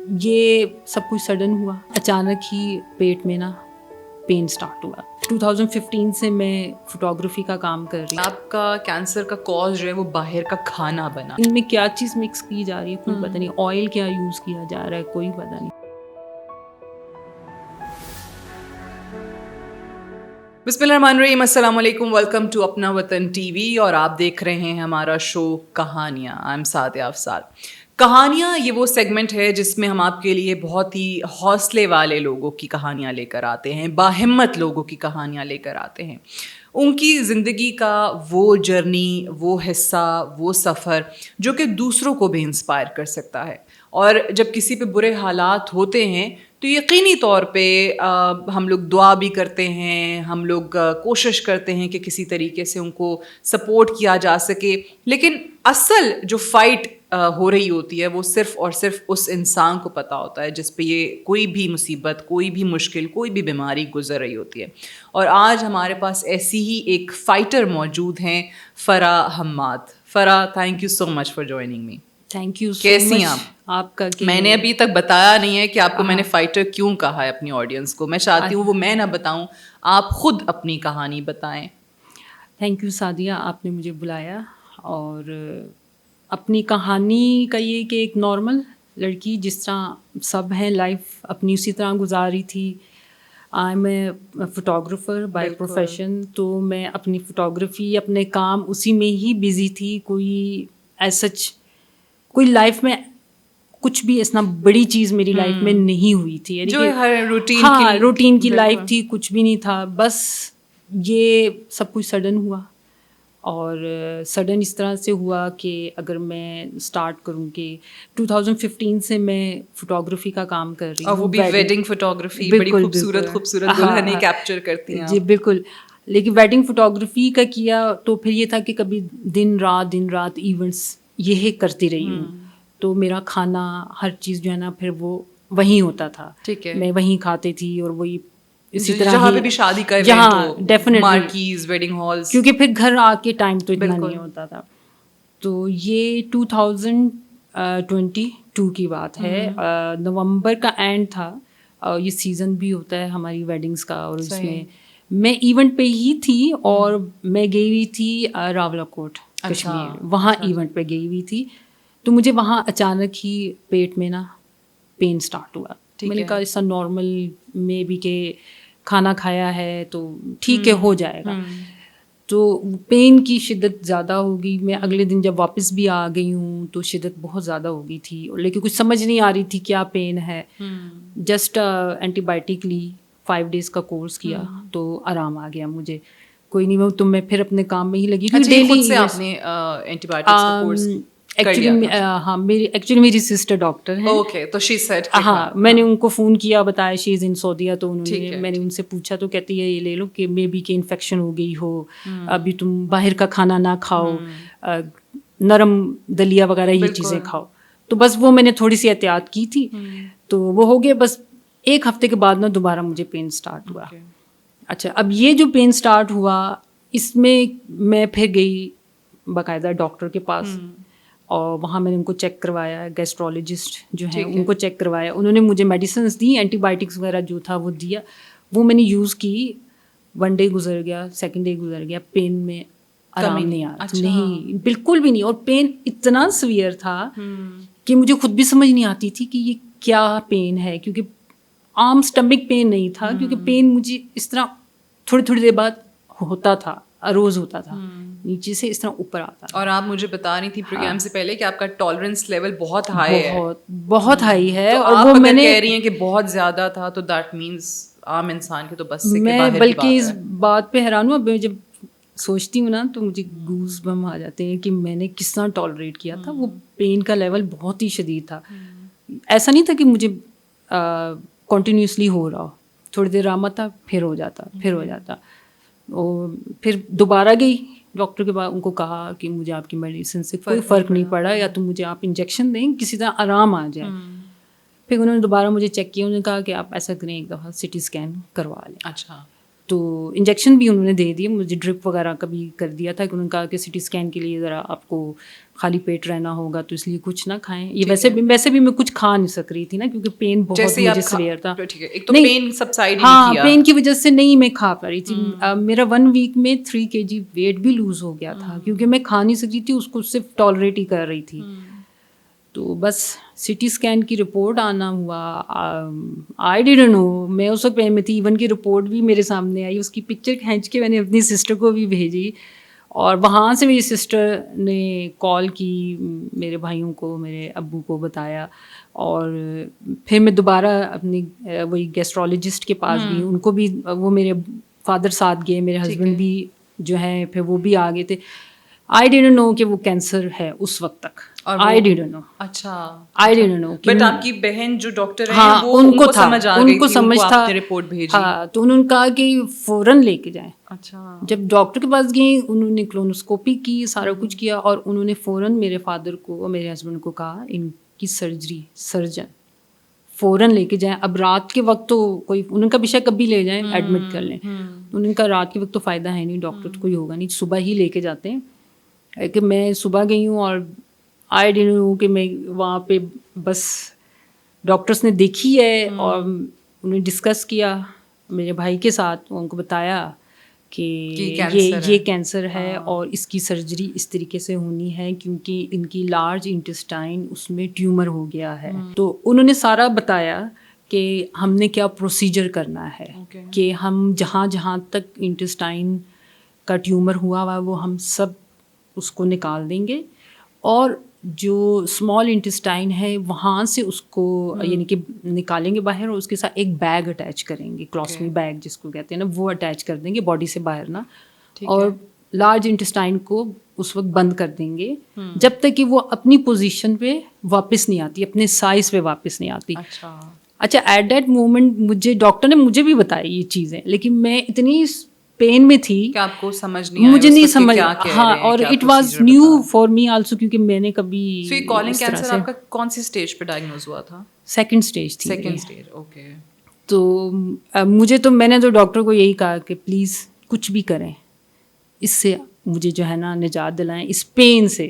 یہ سب کچھ سڈن ہوا, اچانک ہی پیٹ میں نا پین سٹارٹ ہوا. 2015 سے میں فوٹوگرافی کا کام کر رہی ہوں. آپ کا کینسر کا کاز جو ہے وہ باہر کا کھانا بنا. ان میں کیا چیز مکس کی جا رہی ہے کوئی پتہ نہیں, آئل کیا یوز کیا جا رہا ہے کوئی پتہ نہیں. بسم اللہ الرحمن الرحیم. السلام علیکم, ویلکم ٹو اپنا وطن ٹی وی, اور آپ دیکھ رہے ہیں ہمارا show Kahaniyan. I am Sadia Afzal. کہانیاں یہ وہ سیگمنٹ ہے جس میں ہم آپ کے لیے بہت ہی حوصلے والے لوگوں کی کہانیاں لے کر آتے ہیں, باہمت لوگوں کی کہانیاں لے کر آتے ہیں. ان کی زندگی کا وہ جرنی, وہ حصہ, وہ سفر جو کہ دوسروں کو بھی انسپائر کر سکتا ہے. اور جب کسی پہ برے حالات ہوتے ہیں تو یقینی طور پہ ہم لوگ دعا بھی کرتے ہیں, ہم لوگ کوشش کرتے ہیں کہ کسی طریقے سے ان کو سپورٹ کیا جا سکے. لیکن اصل جو فائٹ ہو رہی ہوتی ہے وہ صرف اور صرف اس انسان کو پتہ ہوتا ہے جس پہ یہ کوئی بھی مصیبت, کوئی بھی مشکل, کوئی بھی بیماری گزر رہی ہوتی ہے. اور آج ہمارے پاس ایسی ہی ایک فائٹر موجود ہیں, Farah Hammad. Farah, thank you so much for joining me. Thank you so کیسی مچ. ہیں آپ کا میں نے ابھی تک بتایا نہیں ہے کہ آپ کو میں نے فائٹر کیوں کہا ہے اپنی آڈینس کو. میں چاہتی ہوں وہ میں نہ بتاؤں, آپ خود اپنی کہانی بتائیں. تھینک یو سعدیہ, آپ نے مجھے بلایا. اور اپنی کہانی کا یہ کہ ایک نارمل لڑکی جس طرح سب ہیں لائف اپنی اسی طرح گزاری تھی. I am a photographer by profession, تو میں اپنی فوٹوگرافی, اپنے کام اسی میں ہی بزی تھی. کوئی ایز سچ کوئی لائف میں کچھ بھی اتنا بڑی چیز میری لائف میں نہیں ہوئی تھی, یعنی کہ ہاں روٹین کی لائف تھی, کچھ بھی نہیں تھا. بس یہ سب کچھ سڈن ہوا, اور سڈن اس طرح سے ہوا کہ اگر میں اسٹارٹ کروں کہ 2015 سے میں فوٹوگرافی کا کام کر رہی ہوں. وہ بھی ویڈنگ فوٹوگرافی, بڑی خوبصورت خوبصورت دلہنیں کیپچر کرتی ہیں. جی بالکل, لیکن ویڈنگ فوٹوگرافی کا کیا تو پھر یہ تھا کہ کبھی دن رات ایونٹس یہ کرتی رہی ہوں. تو میرا کھانا ہر چیز جو ہے نا پھر وہ وہیں ہوتا تھا, میں وہیں کھاتی تھی. اور وہی اسی طرح جہاں پہ بھی شادی کا ایونٹ ہو, ڈیفینیٹلی مارکیز, ویڈنگ ہالز, کیونکہ پھر گھر آ کے ٹائم تو اتنا نہیں ہوتا تھا. تو یہ 2022 کی بات ہے, نومبر کا اینڈ تھا. یہ سیزن بھی ہوتا ہے ہماری ویڈنگس کا, اور اس میں ایونٹ پہ ہی تھی. اور میں گئی ہوئی تھی راولا کوٹ کشمیر, وہاں ایونٹ پہ گئی ہوئی تھی. تو مجھے وہاں اچانک ہی پیٹ میں نا پین سٹارٹ ہوا. میں نے کہا ایسا نارمل میں بھی کہ کھانا کھایا ہے تو ٹھیک ہے ہو جائے گا. تو پین کی شدت زیادہ ہوگی. میں اگلے دن جب واپس بھی آ گئی ہوں تو شدت بہت زیادہ ہو گئی تھی, لیکن کچھ سمجھ نہیں آ رہی تھی کیا پین ہے. جسٹ اینٹی بائیوٹک لی, 5 days کا کورس کیا تو آرام آ گیا مجھے. کوئی نہیں, تو میں پھر اپنے کام میں ہی لگی. ڈیلی آپ نے اینٹی بائیوٹکس کا کورس ایکچولی میری سسٹر ڈاکٹر ہیں. اوکے, تو شی سیڈ ہاں, میں نے ان کو فون کیا, بتایا شی از ان سعودیہ. تو انہوں نے, میں نے ان سے پوچھا تو کہتی ہے یہ لے لو کہ مے بی کہ انفیکشن ہو گئی ہو, ابھی تم باہر کا کھانا نہ کھاؤ, نرم دلیا وغیرہ یہ چیزیں کھاؤ. تو بس وہ میں نے تھوڑی سی احتیاط کی تھی, تو وہ ہو گیا. بس 1 ہفتے کے بعد نا دوبارہ مجھے پین اسٹارٹ ہوا. اچھا, اب یہ جو پین اسٹارٹ ہوا اس میں پھر گئی باقاعدہ ڈاکٹر کے پاس, اور وہاں میں نے ان کو چیک کروایا. گیسٹرولوجسٹ جو ہیں ان کو چیک کروایا. انہوں نے مجھے میڈیسنس دی, اینٹی بائیوٹکس وغیرہ جو تھا وہ دیا. وہ میں نے یوز کی. 1 day گزر گیا, 2nd day گزر گیا, پین میں آرام نہیں آ رہا. نہیں, بالکل بھی نہیں. اور پین اتنا سویئر تھا کہ مجھے خود بھی سمجھ نہیں آتی تھی کہ یہ کیا پین ہے, کیونکہ عام اسٹمک پین نہیں تھا. کیونکہ پین مجھے اس طرح تھوڑی تھوڑی دیر بعد ہوتا تھا, روز ہوتا تھا, نیچے سے اس طرح اوپر آتا. اور آپ مجھے بتا رہی تھی پروگرام سے پہلے کہ آپ کا ٹالرنس لیول بہت ہائی ہے. بہت ہائی ہے. اور آپ اگر کہہ رہی ہیں کہ بہت زیادہ تھا تو دیٹ مینس عام انسان کے تو بس سے میں بلکہ اس بات پہ حیران ہوں. اب جب سوچتی ہوں نا تو مجھے گوز بم آ جاتے ہیں کہ میں نے کس طرح ٹالریٹ کیا تھا. وہ پین کا لیول بہت ہی شدید تھا. ایسا نہیں تھا کہ مجھے کنٹینیوسلی ہو رہا ہو, تھوڑی دیر آمد تھا پھر ہو جاتا. اور پھر دوبارہ گئی ڈاکٹر کے بعد, ان کو کہا کہ مجھے آپ کی میڈیسن سے کوئی فرق نہیں پڑا, یا تو مجھے آپ انجیکشن دیں کسی طرح آرام آ جائے. پھر انہوں نے دوبارہ مجھے چیک کیا. انہوں نے کہا کہ آپ ایسا کریں ایک دفعہ CT اسکین کروا لیں. اچھا, تو انجیکشن بھی انہوں نے دے دیے مجھے, ڈرپ وغیرہ کا بھی کر دیا تھا کہ انہوں نے کہا کہ سی ٹی اسکین کے لیے ذرا آپ کو خالی پیٹ رہنا ہوگا تو اس لیے کچھ نہ کھائیں. یہ ویسے بھی میں کچھ کھا نہیں سک رہی تھی نا کیونکہ پین بہت مجھے سیویئر تھا. ہاں پین کی وجہ سے نہیں میں کھا پا رہی تھی. میرا 1 ویک میں 3 kg ویٹ بھی لوز ہو گیا تھا کیونکہ میں کھا نہیں سکتی تھی, اس کو صرف ٹالریٹ ہی کر رہی تھی. تو بس سی ٹی اسکین کی رپورٹ آنا ہوا, آئی ڈونٹ نو, میں اس وقت میں تھی, ایون کی رپورٹ بھی میرے سامنے آئی, اس کی پکچر کھینچ کے میں نے اپنی سسٹر کو بھی بھیجی, اور وہاں سے میری سسٹر نے کال کی میرے بھائیوں کو, میرے ابو کو بتایا, اور پھر میں دوبارہ اپنی وہی گیسٹرولوجسٹ کے پاس گئی, ان کو بھی, وہ میرے فادر ساتھ گئے, میرے ہسبینڈ بھی جو ہیں پھر وہ بھی آ گئے تھے. آئی ڈونٹ نو کہ وہ کینسر ہے اس وقت تک, آئی ڈونٹ نو. اچھا, آئی ڈونٹ نو. بٹ آپ کی بہن جو ڈاکٹر ہیں ہاں وہ ان کو تھا, ان کو سمجھ تھا رپورٹ بھیجی. ہاں تو انہوں نے کہا کہ فوراً لے کے جائیں. اچھا, جب ڈاکٹر کے پاس گئیں انہوں نے کولونوسکوپی کی, سارا کچھ کیا, اور انہوں نے فوراً میرے فادر کو اور میرے ہسبینڈ کو کہا ان کی سرجری, سرجن فوراً لے کے جائیں. اب رات کے وقت تو کوئی, انہوں نے کہا بیشک کبھی لے جائیں, ایڈمٹ کر لیں. انہوں نے کہا رات کے وقت تو فائدہ ہے نہیں, ڈاکٹر تو کوئی ہوگا نہیں, صبح ہی لے کے جاتے ہیں. کہ میں صبح گئی ہوں اور آئی ڈونٹ نو کہ میں وہاں پہ بس ڈاکٹرس نے دیکھی ہے اور انہوں نے ڈسکس کیا میرے بھائی کے ساتھ, ان کو بتایا کہ یہ کینسر ہے اور اس کی سرجری اس طریقے سے ہونی ہے کیونکہ ان کی لارج انٹسٹائن اس میں ٹیومر ہو گیا ہے. تو انہوں نے سارا بتایا کہ ہم نے کیا پروسیجر کرنا ہے, کہ ہم جہاں تک انٹسٹائن کا ٹیومر ہوا وہ ہم سب اس کو نکال دیں گے, اور جو اسمال انٹسٹائن ہے وہاں سے اس کو یعنی کہ نکالیں گے باہر, اور اس کے ساتھ ایک بیگ اٹیچ کریں گے, کلاسمی بیگ جس کو کہتے ہیں نا, وہ اٹیچ کر دیں گے باڈی سے باہر نا, اور لارج انٹسٹائن کو اس وقت بند کر دیں گے جب تک کہ وہ اپنی پوزیشن پہ واپس نہیں آتی, اپنے سائز پہ واپس نہیں آتی. اچھا ایٹ دیٹ مومنٹ مجھے ڈاکٹر نے مجھے بھی بتائی یہ چیزیں, لیکن میں اتنی پین میں تھی کہ آپ کو سمجھ نہیں, مجھے نہیں سمجھ, ہاں, اور it was new for me also کیونکہ میں نے کبھی. کولن کینسر آپ کا کون سی اسٹیج پہ ڈائگنوز ہوا تھا؟ 2nd اسٹیج تھی. 2nd stage, okay. تو مجھے تو میں نے تو ڈاکٹر کو یہی کہا کہ پلیز کچھ بھی کریں, اس سے مجھے جو ہے نا نجات دلائیں اس پین سے,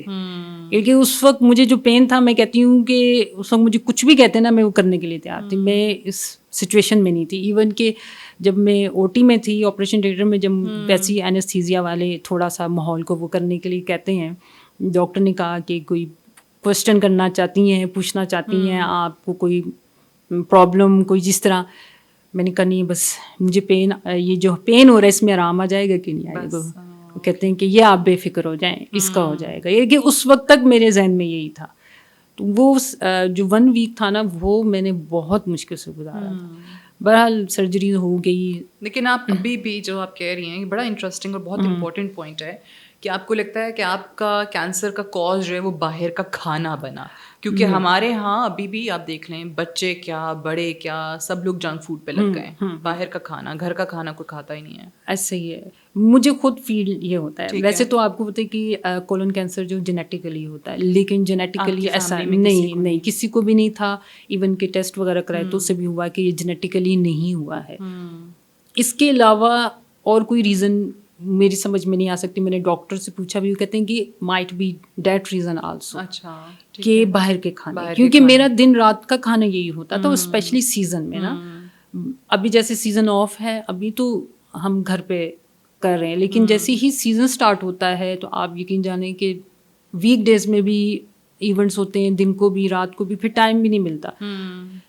کیونکہ اس وقت مجھے جو پین تھا, میں کہتی ہوں کہ اس وقت مجھے کچھ بھی کہتے ہیں نا میں وہ کرنے کے لیے تیار تھی. میں اس سچویشن میں نہیں تھی, ایون کہ جب میں او ٹی میں تھی, آپریشن تھیٹر میں, جب ویسی اینستھیزیا والے تھوڑا سا ماحول کو وہ کرنے کے لیے کہتے ہیں, ڈاکٹر نے کہا کہ کوئی کوشچن کرنا چاہتی ہیں, پوچھنا چاہتی ہیں آپ کو کوئی پرابلم, کوئی جس طرح. میں نے کہا نہیں, بس مجھے پین, یہ جو پین ہو رہا ہے اس میں آرام آ جائے گا کہ نہیں آئے گا. وہ کہتے ہیں کہ یہ آپ بے فکر ہو جائیں, اس کا ہو جائے گا. یہ کہ اس وقت تک میرے ذہن میں یہی تھا. تو وہ جو 1 ویک تھا نا وہ میں نے بہت مشکل سے گزارا تھا. بہرحال سرجری ہو گئی. لیکن آپ ابھی بھی جو آپ کہہ رہی ہیں یہ بڑا انٹرسٹنگ اور بہت امپورٹنٹ پوائنٹ ہے کہ آپ کو لگتا ہے کہ آپ کا کینسر کا کاز جو ہے وہ باہر کا کھانا بنا, کیونکہ ہمارے ہاں ابھی بھی آپ دیکھ لیں بچے کیا بڑے کیا سب لوگ جنک فوڈ پہ لگ گئے ہیں. باہر کا کھانا, گھر کا کھانا کوئی کھاتا ہی نہیں ہے. ایسا ہی ہے, مجھے خود فیل یہ ہوتا ہے. ویسے تو آپ کو پتہ ہے کہ کولن کینسر جو جینیٹیکلی ہوتا ہے, لیکن جینیٹیکلی ایسا نہیں, کسی کو بھی نہیں تھا. ایون کہ ٹیسٹ وغیرہ کرائے تو اس سے بھی ہوا کہ یہ جینیٹیکلی نہیں ہوا ہے. اس کے علاوہ اور کوئی ریزن میری سمجھ میں نہیں آ سکتی. میں نے ڈاکٹر سے پوچھا بھی, وہ کہتے ہیں کہ might be that reason also, کہ باہر کے کھانے, کیونکہ میرا دن رات کا کھانا یہی ہوتا تھا, اسپیشلی سیزن میں نا. ابھی جیسے سیزن آف ہے, ابھی تو ہم گھر پہ کر رہے ہیں, لیکن جیسے ہی سیزن اسٹارٹ ہوتا ہے تو آپ یقین جانیں کہ ویک ڈیز میں بھی ایونٹس ہوتے ہیں, دن کو بھی رات کو بھی, پھر ٹائم بھی نہیں ملتا.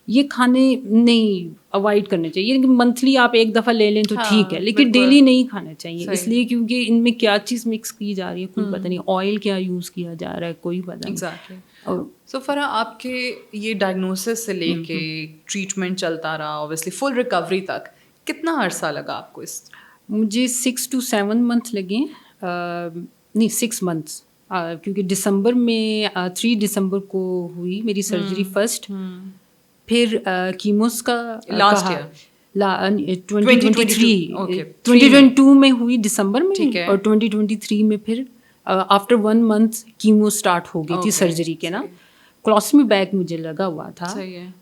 یہ کھانے نہیں اوائڈ کرنے چاہیے. منتھلی آپ ایک دفعہ لے لیں تو ٹھیک ہے, لیکن ڈیلی نہیں کھانا چاہیے. اس لیے کیونکہ ان میں کیا چیز مکس کی جا رہی ہے کوئی پتہ نہیں, آئل کیا یوز کیا جا رہا ہے کوئی پتہ نہیں. سو فرح آپ کے یہ ڈائگنوسس سے لے کے ٹریٹمنٹ چلتا رہا, اوبیسلی فل ریکوری تک کتنا عرصہ لگا آپ کو؟ مجھے 6 to 7 months لگے, نہیں 6 months, کیونکہ دسمبر میں 3 دسمبر کو ہوئی میری سرجری فرسٹ. پھر کیموس کا لاسٹ ایئر 2022 میں ہوئی دسمبر میں, اور 2023 میں پھر آفٹر 1 month کیمو اسٹارٹ ہو گئی تھی سرجری کے نا. کلاسمی بیگ مجھے لگا ہوا تھا,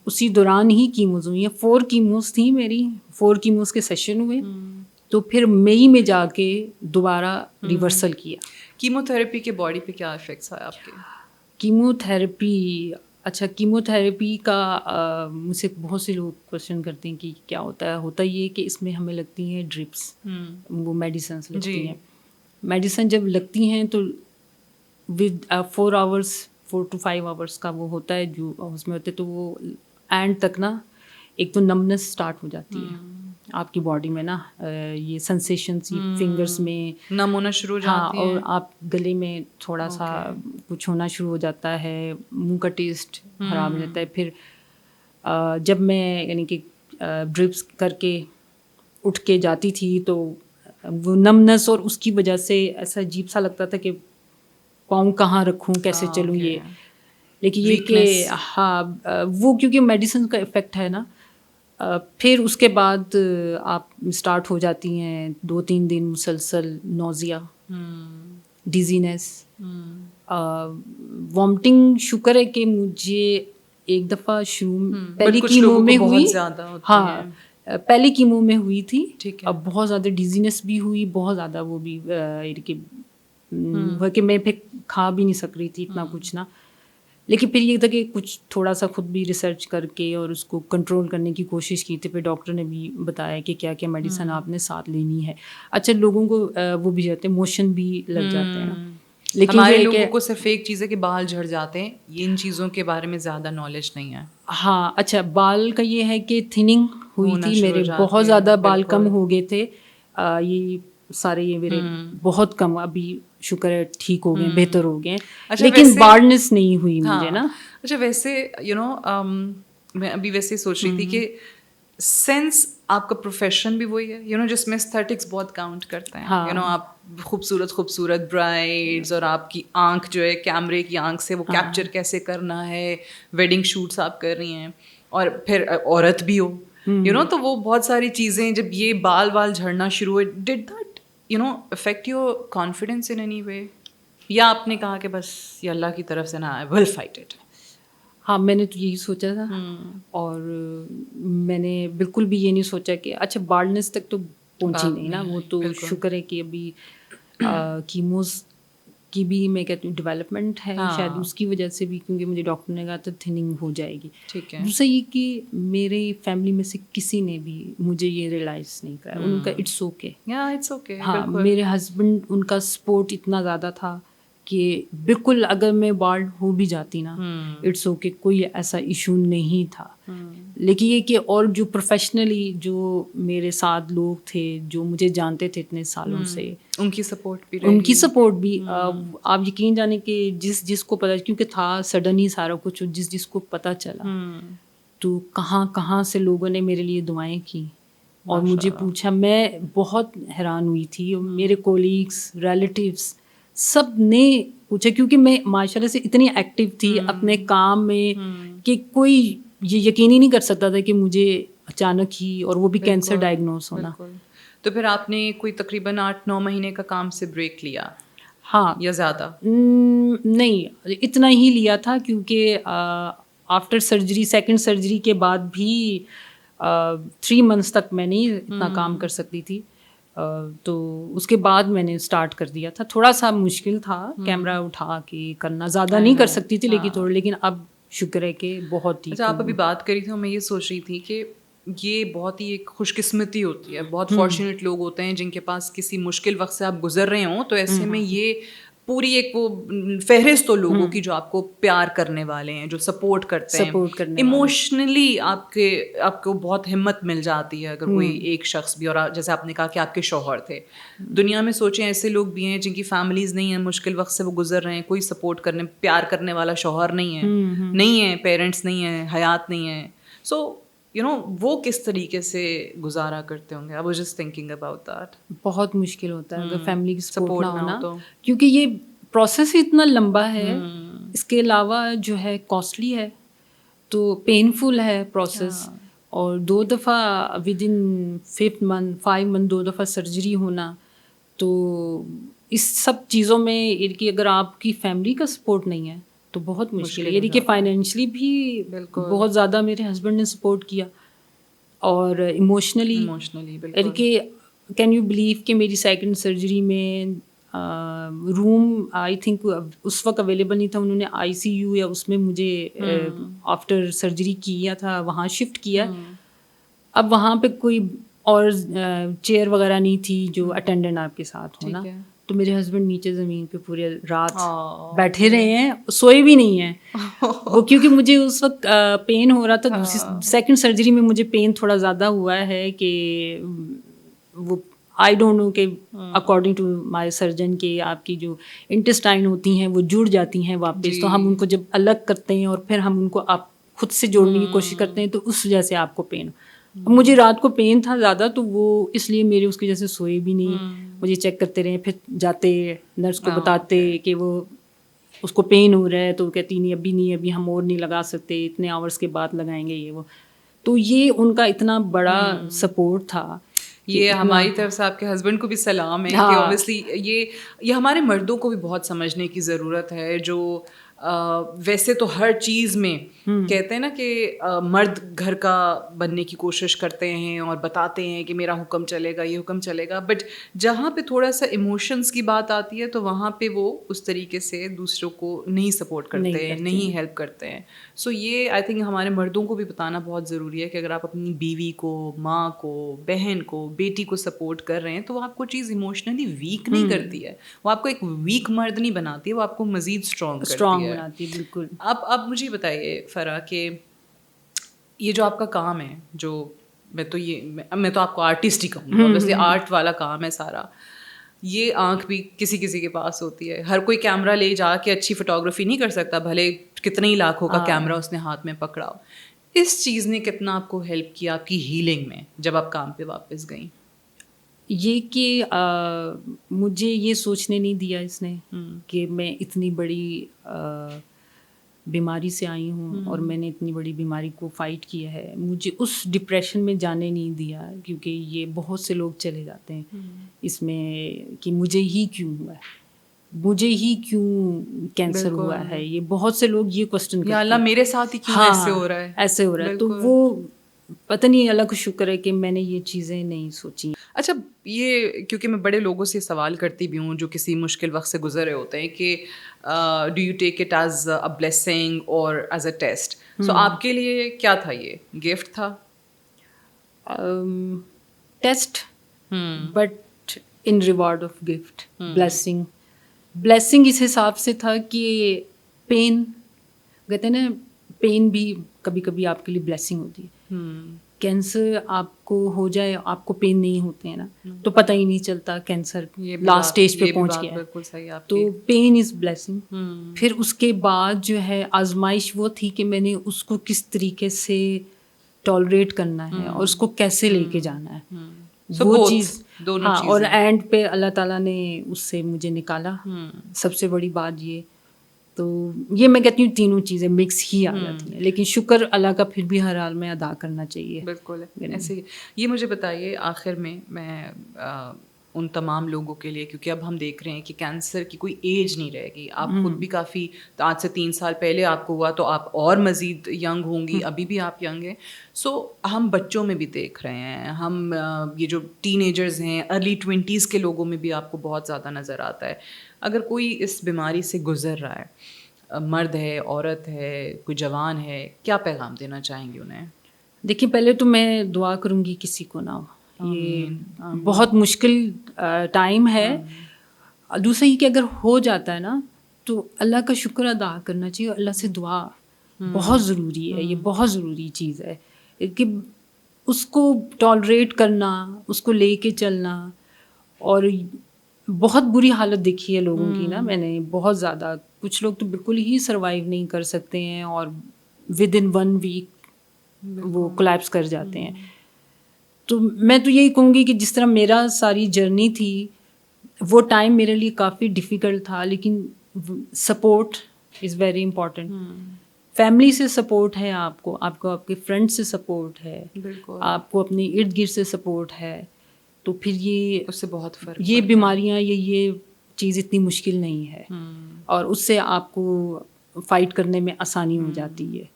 اسی دوران ہی کیموز ہوئی ہیں. 4 کیموز تھیں میری, 4 کیموز کے سیشن ہوئے. تو پھر مئی میں جا کے دوبارہ ریورسل کیا. کیمو تھراپی کے باڈی پہ کیا افیکٹس آئے آپ کے؟ کیمو تھراپی، اچھا کیمو تھراپی کا مجھ سے بہت سے لوگ کوشچن کرتے ہیں کہ کیا ہوتا ہے. ہوتا یہ کہ اس میں ہمیں لگتی ہیں ڈرپس، وہ میڈیسنس لگتی ہیں. میڈیسن جب لگتی ہیں تو ود 4 hours 4 to 5 hours کا وہ ہوتا ہے جو اس میں ہوتے، تو وہ اینڈ تک نا ایک تو نمنس اسٹارٹ ہو جاتی ہے آپ کی باڈی میں نا، یہ سنسیشنس فنگرس میں نم ہونا شروع ہو جاتی ہے، اور آپ گلے میں تھوڑا سا کچھ ہونا شروع ہو جاتا ہے، منہ کا ٹیسٹ خراب ہو جاتا ہے. پھر جب میں یعنی کہ ڈرپس کر کے اٹھ کے جاتی تھی تو وہ نمنس اور اس کی وجہ سے ایسا عجیب سا لگتا تھا کہ پاؤں کہاں رکھوں، کیسے چلوں یہ. لیکن یہ کہ ہاں وہ کیونکہ میڈیسن کا افیکٹ ہے نا. پھر اس کے بعد آپ اسٹارٹ ہو جاتی ہیں 2-3 دن مسلسل نوزیا، ڈیزینس، وامٹنگ. شکر ہے کہ مجھے ایک دفعہ شروع پہلی کیمو میں ہوئی، ہاں پہلی کیمو میں ہوئی تھی. اب بہت زیادہ ڈیزینس بھی ہوئی، بہت زیادہ وہ بھی کہ میں پھر کھا بھی نہیں سک رہی تھی اتنا کچھ نا. لیکن پھر یہ تھا کہ کچھ تھوڑا سا خود بھی ریسرچ کر کے اور اس کو کنٹرول کرنے کی کوشش کی تھی. پھر ڈاکٹر نے بھی بتایا کہ کیا کیا میڈیسن آپ نے ساتھ لینی ہے. اچھا لوگوں کو وہ بھی جاتے ہیں، موشن بھی لگ جاتے ہیں نا. لیکن ہمارے لوگوں کو صرف ایک چیز ہے کہ بال جھڑ جاتے ہیں، ان چیزوں کے بارے میں زیادہ نالج نہیں ہے. ہاں اچھا بال کا یہ ہے کہ تھننگ ہوئی تھی میرے، بہت زیادہ بال کم ہو گئے تھے. یہ سارے یہ میرے بہت کم، ابھی شکر ہے ٹھیک ہو گئے، بہتر ہو گئے. لیکن بارڈنس نہیں ہوئی مجھے نا. اچھا ویسے میں ابھی ویسے سوچ رہی تھی کہ سینس آپ کا پروفیشن بھی وہی ہے جس میں استھیٹکس بہت کاؤنٹ کرتے ہیں. آپ خوبصورت برائڈز اور آپ کی آنکھ جو ہے کیمرے کی آنکھ سے وہ کیپچر کیسے کرنا ہے. ویڈنگ شوٹس آپ کر رہی ہیں اور پھر عورت بھی ہو تو وہ بہت ساری چیزیں. جب یہ بال جھڑنا شروع ہوئے، did that affect your confidence in any way؟ یا آپ نے کہا کہ بس یہ اللہ کی طرف سے نا I will fight it؟ ہاں میں نے تو یہی سوچا تھا، اور میں نے بالکل بھی یہ نہیں سوچا کہ اچھا بالڈنس تک تو پہنچی نہیں نا. وہ تو شکر ہے کہ ابھی کیموز کی بھی میں کہتی ہوں ڈیولپمنٹ ہے، شاید اس کی وجہ سے بھی، کیونکہ مجھے ڈاکٹر نے کہا تھا تھننگ ہو جائے گی. دوسرا یہ کہ میرے فیملی میں سے کسی نے بھی مجھے یہ ریئلائز نہیں کرا. ان کا اٹس اوکے. ہاں میرے ہسبینڈ، ان کا سپورٹ اتنا زیادہ تھا کہ بالکل اگر میں بالڈ ہو بھی جاتی نا اٹس اوکے، کوئی ایسا ایشو نہیں تھا. لیکن یہ کہ اور جو پروفیشنلی جو میرے ساتھ لوگ تھے جو مجھے جانتے تھے اتنے سالوں سے، ان کی سپورٹ بھی آپ یقین جانے کہ جس کو پتا، کیونکہ تھا سڈن ہی سارا کچھ، جس کو پتا چلا تو کہاں سے لوگوں نے میرے لیے دعائیں کی اور مجھے پوچھا. میں بہت حیران ہوئی تھی. میرے کولیگس، ریلیٹیوس سب نے پوچھا، کیونکہ میں ماشاء اللہ سے اتنی ایکٹیو تھی اپنے کام میں کہ کوئی یہ یقین ہی نہیں کر سکتا تھا کہ مجھے اچانک ہی، اور وہ بھی کینسر ڈائگنوز ہونا. تو پھر آپ نے کوئی تقریباً 8-9 مہینے کا کام سے بریک لیا؟ ہاں یا زیادہ؟ نہیں اتنا ہی لیا تھا، کیونکہ آفٹر سرجری، سیکنڈ سرجری کے بعد بھی 3 months تک میں نہیں اتنا کام کر سکتی تھی. تو اس کے بعد میں نے اسٹارٹ کر دیا تھا. تھوڑا سا مشکل تھا کیمرہ اٹھا کے کرنا، زیادہ نہیں کر سکتی تھی لیکن اب شکر ہے کہ بہت ہی. اچھا آپ ابھی بات کری تھی، میں یہ سوچ رہی تھی کہ یہ بہت ہی ایک خوش قسمتی ہوتی ہے. بہت فارچونیٹ لوگ ہوتے ہیں جن کے پاس کسی مشکل وقت سے آپ گزر رہے ہوں، تو ایسے میں یہ پوری ایک وہ فہرست ہو لوگوں کی جو آپ کو پیار کرنے والے ہیں، جو سپورٹ کرتے ہیں ایموشنلی. آپ کو بہت ہمت مل جاتی ہے اگر کوئی ایک شخص بھی. اور جیسے آپ نے کہا کہ آپ کے شوہر تھے، دنیا میں سوچیں ایسے لوگ بھی ہیں جن کی فیملیز نہیں ہیں، مشکل وقت سے وہ گزر رہے ہیں، کوئی سپورٹ کرنے پیار کرنے والا شوہر نہیں ہے، پیرنٹس نہیں ہیں، حیات نہیں ہے. سو وہ کس طریقے سے گزارا کرتے ہوں گے؟ I was just thinking about that. بہت مشکل ہوتا ہے اگر فیملی کی سپورٹ نہ ہونا، کیونکہ یہ پروسیس ہی اتنا لمبا ہے. اس کے علاوہ جو ہے کاسٹلی ہے، تو پینفل ہے پروسیس. اور 2 دفعہ ود ان 5 month 2 دفعہ سرجری ہونا. تو اس سب چیزوں میں کہ اگر آپ کی فیملی کا سپورٹ نہیں ہے تو بہت مشکل ہے. یعنی کہ فائنینشلی بھی بہت زیادہ میرے ہسبینڈ نے سپورٹ کیا، اور ایموشنلی یعنی کہ کین یو بلیو کہ میری سیکنڈ سرجری میں روم آئی تھنک اس وقت اویلیبل نہیں تھا, انہوں نے آئی سی یو یا اس میں مجھے آفٹر سرجری کیا تھا, وہاں شفٹ کیا. اب وہاں پہ کوئی اور چیئر وغیرہ نہیں تھی جو اٹینڈنٹ آپ کے ساتھ ہونا, تو میرے ہسبینڈ نیچے زمین پہ پورے رات بیٹھے رہے ہیں, سوئے بھی نہیں ہیں وہ, کیونکہ مجھے اس وقت پین ہو رہا تھا. سیکنڈ سرجری میں مجھے پین تھوڑا زیادہ ہوا ہے کہ وہ آئی ڈونٹ نو کہ اکارڈنگ ٹو مائی سرجن کہ آپ کی جو انٹسٹائن ہوتی ہیں وہ جڑ جاتی ہیں واپس, تو ہم ان کو جب الگ کرتے ہیں اور پھر ہم ان کو آپ خود سے جوڑنے کی کوشش کرتے ہیں تو اس وجہ سے آپ کو پین. مجھے رات کو پین تھا زیادہ, تو وہ اس لیے میرے اس کی وجہ سے سوئے بھی نہیں, مجھے چیک کرتے رہے. پھر جاتے نرس کو بتاتے کہ وہ اس کو پین ہو رہا ہے, تو وہ کہتی نہیں ابھی نہیں, ابھی ہم اور نہیں لگا سکتے, اتنے آورس کے بعد لگائیں گے یہ وہ. تو یہ ان کا اتنا بڑا سپورٹ تھا. یہ ہماری طرف سے آپ کے ہسبینڈ کو بھی سلام ہے کہ اوبیسلی یہ ہمارے مردوں کو بھی بہت سمجھنے کی ضرورت ہے, جو ویسے تو ہر چیز میں کہتے ہیں نا کہ مرد گھر کا بننے کی کوشش کرتے ہیں اور بتاتے ہیں کہ میرا حکم چلے گا, یہ حکم چلے گا, بٹ جہاں پہ تھوڑا سا ایموشنس کی بات آتی ہے تو وہاں پہ وہ اس طریقے سے دوسروں کو نہیں سپورٹ کرتے ہیں, نہیں ہیلپ کرتے ہیں. سو یہ آئی تھنک ہمارے مردوں کو بھی بتانا بہت ضروری ہے کہ اگر آپ اپنی بیوی کو, ماں کو, بہن کو, بیٹی کو سپورٹ کر رہے ہیں تو وہ آپ کو چیز ایموشنلی ویک نہیں کرتی ہے, وہ آپ کو ایک ویک مرد نہیں بناتی ہے, وہ آپ کو مزید اسٹرانگ بناتی ہے. بالکل. اب مجھے بتائیے فرح کہ یہ جو آپ کا کام ہے, جو میں تو آپ کو آرٹسٹ ہی کہوں گا, ویسے آرٹ والا کام ہے سارا, یہ آنکھ بھی کسی کسی کے پاس ہوتی ہے, ہر کوئی کیمرہ لے جا کے اچھی فوٹوگرافی نہیں کر سکتا, بھلے کتنے ہی لاکھوں کا کیمرہ اس نے ہاتھ میں پکڑا ہو. اس چیز نے کتنا آپ کو ہیلپ کیا آپ کی ہیلنگ میں جب آپ کام پہ واپس گئیں؟ یہ کہ مجھے یہ سوچنے نہیں دیا اس نے کہ میں اتنی بڑی بیماری سے آئی ہوں اور میں نے اتنی بڑی بیماری کو فائٹ کیا ہے. مجھے اس ڈپریشن میں جانے نہیں دیا, کیونکہ یہ بہت سے لوگ چلے جاتے ہیں اس میں کہ مجھے ہی کیوں ہوا ہے, مجھے ہی کیوں کینسر ہوا ہے. یہ بہت سے لوگ یہ کوسچن کرتے ہیں, یا اللہ میرے ساتھ ہی کیوں ایسے ہو رہا ہے, ایسے ہو رہا ہے. تو وہ پتہ نہیں, اللہ کا شکر ہے کہ میں نے یہ چیزیں نہیں سوچی. اچھا, یہ کیونکہ میں بڑے لوگوں سے سوال کرتی بھی ہوں جو کسی مشکل وقت سے گزر رہے ہوتے ہیں کہ do you take it as a blessing اور ایز اے ٹیسٹ. سو آپ کے لیے کیا تھا, یہ گفٹ تھا؟ Test, but in reward of gift. Blessing اس حساب سے تھا کہ پین, کہتے ہیں نا پین بھی کبھی کبھی آپ کے لیے بلیسنگ ہوتی ہے. کینسر آپ کو ہو جائے, آپ کو پین نہیں ہوتے ہیں نا, تو پتہ ہی نہیں چلتا کینسر لاسٹ اسٹیج پہ پہنچ گیا ہے, تو پین از بلیسنگ. پھر اس کے بعد جو ہے آزمائش وہ تھی کہ میں نے اس کو کس طریقے سے ٹالریٹ کرنا ہے اور اس کو کیسے لے کے جانا ہے, وہ چیز. ہاں, اور اینڈ پہ اللہ تعالیٰ نے اس سے مجھے نکالا, سب سے بڑی بات یہ. تو یہ میں کہتی ہوں تینوں چیزیں مکس ہی آ جاتی ہیں, لیکن شکر اللہ کا پھر بھی ہر حال میں ادا کرنا چاہیے. بالکل ایسے ہی. یہ مجھے بتائیے آخر میں ان تمام لوگوں کے لیے, کیونکہ اب ہم دیکھ رہے ہیں کہ کینسر کی کوئی ایج نہیں رہے گی. آپ خود بھی کافی, آج سے 3 سال پہلے آپ کو ہوا تو آپ اور مزید ینگ ہوں گی, ابھی بھی آپ ینگ ہیں. سو ہم بچوں میں بھی دیکھ رہے ہیں, ہم یہ جو ٹین ایجرز ہیں, ارلی 20s کے لوگوں میں بھی آپ کو بہت زیادہ نظر آتا ہے. اگر کوئی اس بیماری سے گزر رہا ہے, مرد ہے, عورت ہے, کوئی جوان ہے, کیا پیغام دینا چاہیں گے انہیں؟ دیکھیے, پہلے تو میں دعا کروں گی کسی کو نہ ہو, یہ بہت مشکل ٹائم ہے. دوسرا یہ کہ اگر ہو جاتا ہے نا تو اللہ کا شکر ادا کرنا چاہیے, اللہ سے دعا بہت ضروری ہے. یہ بہت ضروری چیز ہے کہ اس کو ٹالریٹ کرنا, اس کو لے کے چلنا. اور بہت بری حالت دیکھی ہے لوگوں کی نا میں نے, بہت زیادہ. کچھ لوگ تو بالکل ہی سروائیو نہیں کر سکتے ہیں اور ود ان 1 week وہ کولیپس کر جاتے ہیں. تو میں تو یہی کہوں گی کہ جس طرح میرا ساری جرنی تھی, وہ ٹائم میرے لیے کافی ڈیفیکلٹ تھا, لیکن support is very important. Family سے سپورٹ ہے آپ کو آپ کے فرینڈ سے سپورٹ ہے, آپ کو اپنے ارد گرد سے سپورٹ ہے, تو پھر یہ اس سے بہت فرق, یہ بیماریاں یہ چیز اتنی مشکل نہیں ہے, اور اس سے آپ کو فائٹ کرنے میں آسانی ہو جاتی ہے.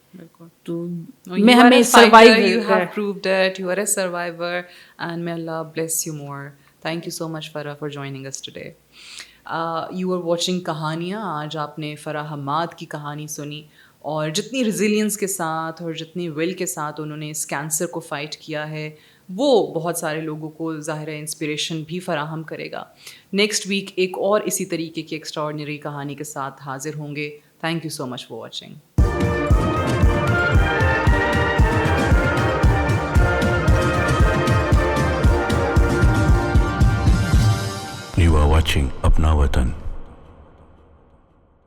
تو میں ہمیں survivor, you have proved it, you are a survivor and may Allah bless you more. Thank you so much, Farah, for joining us today. You were watching کہانیاں. آج آپ نے فرح حماد کی کہانی سنی اور جتنی ریزیلینس کے ساتھ اور جتنی ول کے ساتھ انہوں نے اس کینسر کو فائٹ کیا ہے وہ بہت سارے لوگوں کو ظاہر ہے انسپریشن بھی فراہم کرے گا. نیکسٹ ویک ایک اور اسی طریقے کی ایکسٹراڈنری کہانی کے ساتھ حاضر ہوں گے. Thank you so much for watching. You are watching Apna Watan.